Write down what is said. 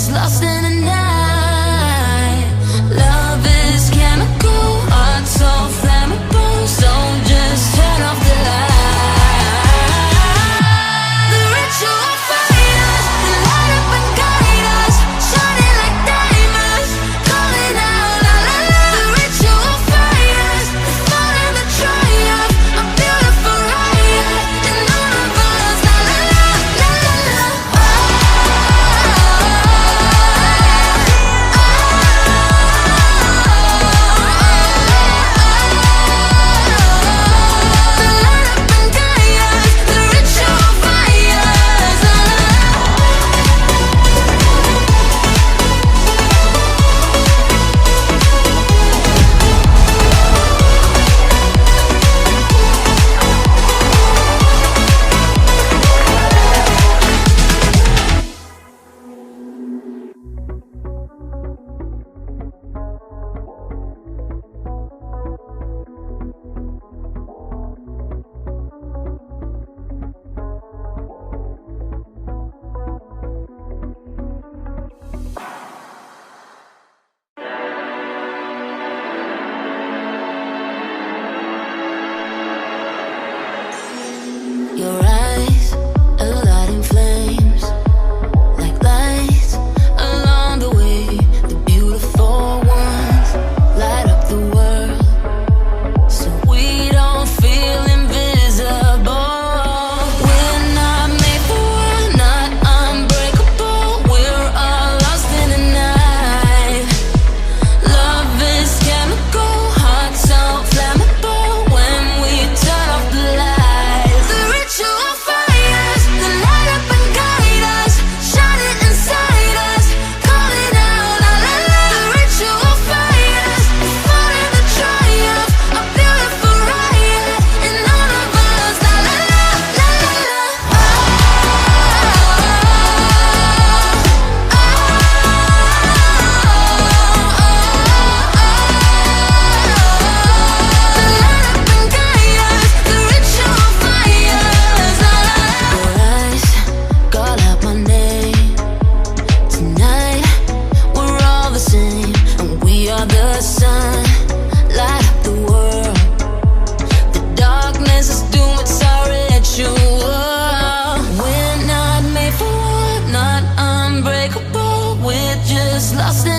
just lost in the night. Love is chemical, heart so flammable, so just turn off the light. The ritual fires that light up and guide us, shining like diamonds, calling out la la la. The ritual fires that fall in the triumph, a beautiful riot, and all of us la la la la la la. Your eyes are lighting flames, like lights along the way. The beautiful ones light up the world, so we don't feel invisible. We're not made for war, not unbreakable. We're all lost in the night. Love is chemical, heart so flammable, when we turn off the lights. The ritual fires that light up and guide us, shining inside us, calling out la la la. The ritual fires that fall in the triumph, a beautiful riot, and all of us la la la la la la. The ritual fires. Your eyes call out my name. Tonight we're all the same, and we are the sun. Light up the world. The darkness is doom, it's our ritual. We're not made for war, not unbreakable. We're just lost in